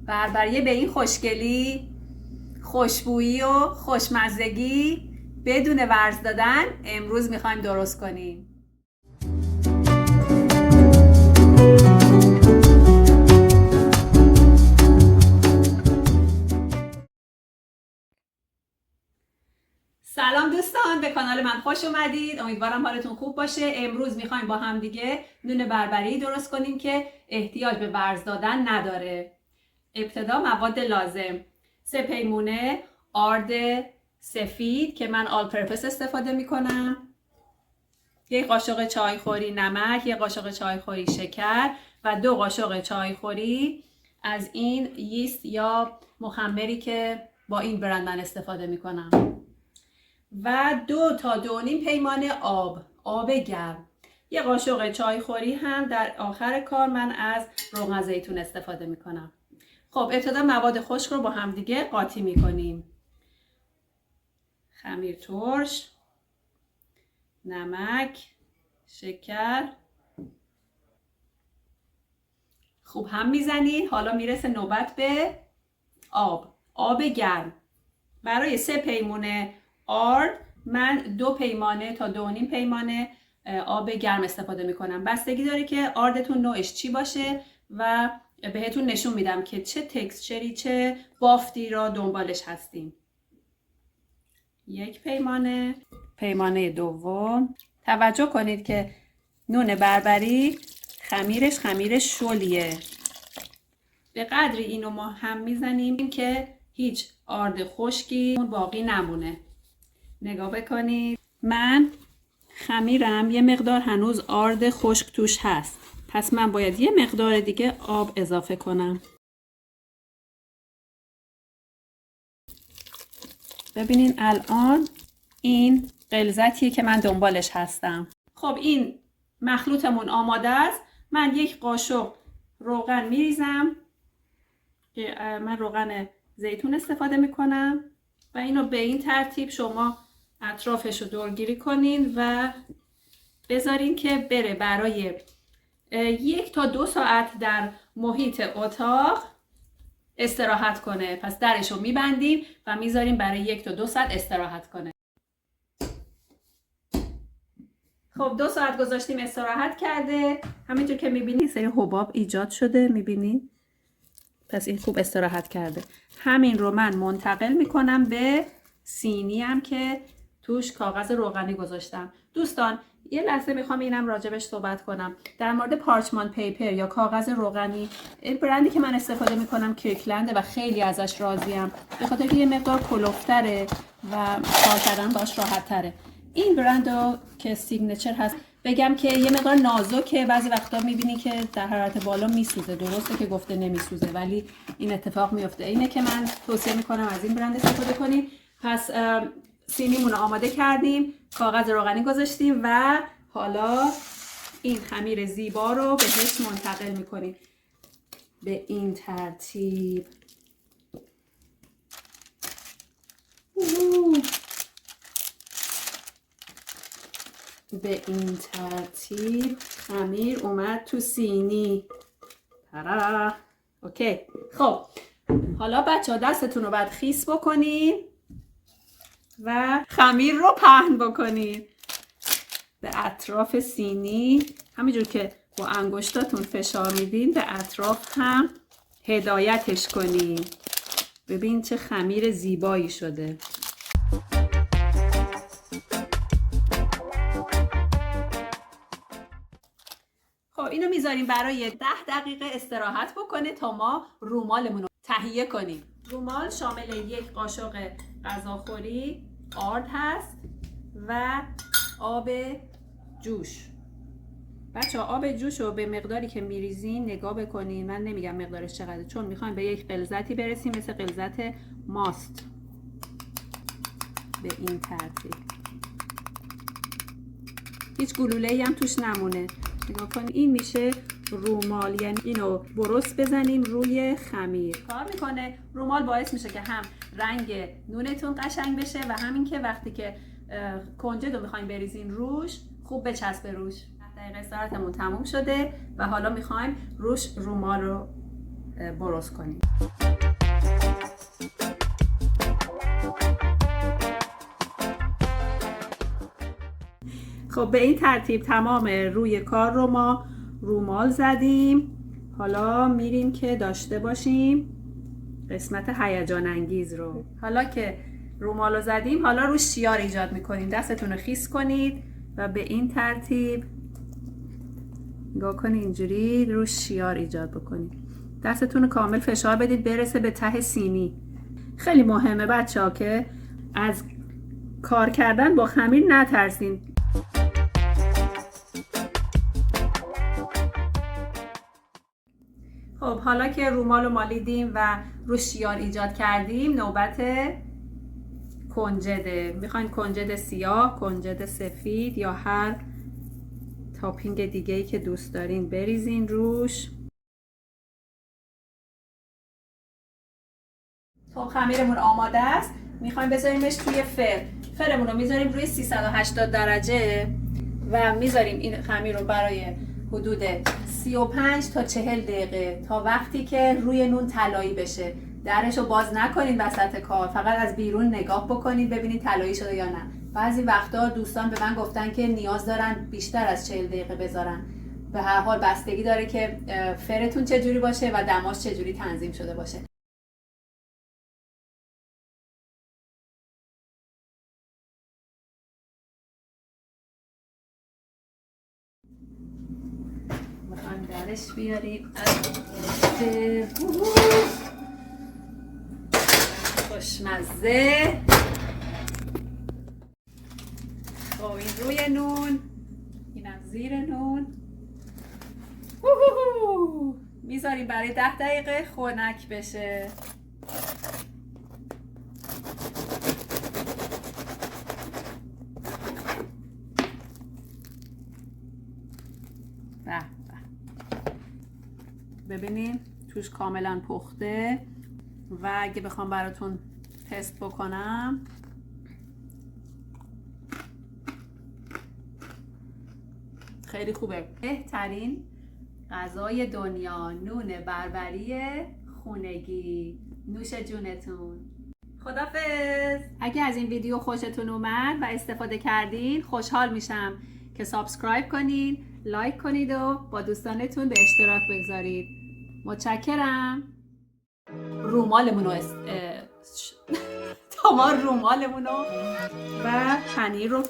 بربری به این خوشگلی، خوشبویی و خوشمزگی بدون ورز دادن امروز میخوایم درست کنیم. سلام دوستان، به کانال من خوش اومدید. امیدوارم حالتون خوب باشه. امروز میخوایم با هم دیگه نون بربری درست کنیم که احتیاج به ورز دادن نداره. ابتدا مواد لازم: 3 پیمونه آرد سفید که من آل پرپس استفاده میکنم، 1 قاشق چایخوری نمک، 1 قاشق چایخوری شکر و 2 قاشق چایخوری از این ییست یا مخمری که با این برند من استفاده میکنم و 2 تا 2.5 پیمانه آب گرم. 1 قاشق چایخوری هم در آخر کار من از روغن زیتون استفاده میکنم. خب ابتدا مواد خشک رو با هم دیگه قاطی میکنیم: خمیر ترش، نمک، شکر. خوب هم میزنید. حالا میرسه نوبت به آب گرم. برای 3 پیمونه آرد من 2 پیمانه تا 2.5 پیمانه آب گرم استفاده میکنم. بستگی داره که آردتون نوعش چی باشه و بهتون نشون میدم که چه تکسچری، چه بافتی را دنبالش هستیم. 1 پیمانه دوم. توجه کنید که نون بربری خمیرش خمیر شلیه. به قدری اینو ما هم میزنیم که هیچ آرد خشکی باقی نمونه. نگاه بکنید، من خمیرم یه مقدار هنوز آرد خشک توش هست، پس من باید یه مقدار دیگه آب اضافه کنم. ببینین الان این غلظتیه که من دنبالش هستم. خب این مخلوطمون آماده است. من 1 قاشق روغن میریزم که من روغن زیتون استفاده میکنم و اینو به این ترتیب شما اطرافش رو دورگیری کنین و بذارین که بره برای 1 تا 2 ساعت در محیط اتاق استراحت کنه. پس درش رو میبندیم و میذاریم برای 1 تا 2 ساعت استراحت کنه. خب 2 ساعت گذاشتیم، استراحت کرده. همینطور که میبینید سری حباب ایجاد شده، میبینید؟ پس این خوب استراحت کرده. همین رو من منتقل میکنم به سینیم که توش کاغذ روغنی گذاشتم. دوستان یه لحظه میخوام اینم راجبش صحبت کنم. در مورد پارچمان پیپر یا کاغذ روغنی، این برندی که من استفاده میکنم کریکلنده و خیلی ازش راضیم، به خاطر که یه مقدار کلوفتره و کار کردن باش راحت تره. این برند که سیگنچر هست، بگم که یه مقدار نازکه، بعضی وقتا میبینی که در حرارت بالا میسوزه. درسته که گفته نمیسوزه ولی این اتفاق میفته. اینه که من توصیه میکنم از این برند استفاده کنید. پس سینیمون رو آماده کردیم، کاغذ روغنی گذاشتیم و حالا این خمیر زیبا رو بهش منتقل میکنیم به این ترتیب. به این ترتیب خمیر اومد تو سینی. اوکی. خب حالا بچه‌ها دستتون رو باید خیس بکنین و خمیر رو پهن بکنین به اطراف سینی. همینجور که با انگشتاتون فشار میدین به اطراف هم هدایتش کنین. ببین چه خمیر زیبایی شده. خب اینو میذاریم برای 10 دقیقه استراحت بکنه تا ما رومالمون رو تهیه کنیم. رومال شامل 1 قاشق غذاخوری آرد هست و آب جوش. بچه ها آب جوش رو به مقداری که میریزین نگاه بکنین. من نمیگم مقدارش چقدره چون میخوایم به یک غلظتی برسیم مثل غلظت ماست. به این ترتیب هیچ گلوله‌ای هم توش نمونه. نگاه کن این میشه رومال، یعنی اینو برس بزنیم روی خمیر. کار میکنه. رومال باعث میشه که هم رنگ نونتون قشنگ بشه و همین که وقتی که کنجد رو میخوایم بریزین روش خوب بچسبه روش. دقیقه استراحتمون تموم شده و حالا میخوایم روش رومال رو برس کنیم. خب به این ترتیب تمام روی کار رو ما رومال زدیم. حالا میریم که داشته باشیم قسمت هیجان انگیز رو. حالا که رومال رو زدیم، حالا روش شیار ایجاد میکنیم. دستتون رو خیس کنید و به این ترتیب نگاه کنید، اینجوری روش شیار ایجاد بکنید. دستتون رو کامل فشار بدید برسه به ته سینی. خیلی مهمه بچه‌ها که از کار کردن با خمیر نترسین. خب حالا که رومال رو مالیدیم و روش شیار ایجاد کردیم، نوبت کنجده. میخواین کنجد سیاه، کنجد سفید یا هر تاپینگ دیگه‌ای که دوست دارین بریزین روش. خب خمیرمون آماده است. میخوایم بذاریمش توی فرمون رو میذاریم روی 380 درجه و میذاریم این خمیر رو برای حدود 35 تا 40 دقیقه تا وقتی که روی نون طلایی بشه. درش رو باز نکنین وسط کار، فقط از بیرون نگاه بکنید ببینید طلایی شده یا نه. بعضی وقتا دوستان به من گفتن که نیاز دارن بیشتر از 40 دقیقه بذارن. به هر حال بستگی داره که فرتون چجوری باشه و دماش چجوری تنظیم شده باشه. میخوایم درش بیاریم خوشمزه. خب این روی نون، اینم زیر نون. میذاریم برای 10 دقیقه خنک بشه. ببینین توش کاملا پخته و اگه بخوام براتون تست بکنم خیلی خوبه. بهترین غذای دنیا، نون بربری خونگی. نوش جونتون. خدافظ. اگه از این ویدیو خوشتون اومد و استفاده کردین خوشحال میشم که سابسکرایب کنین، لایک کنید و با دوستانتون به اشتراک بگذارید. متشکرم. رومالمون رو تمام رومالمون رو و خمیر رو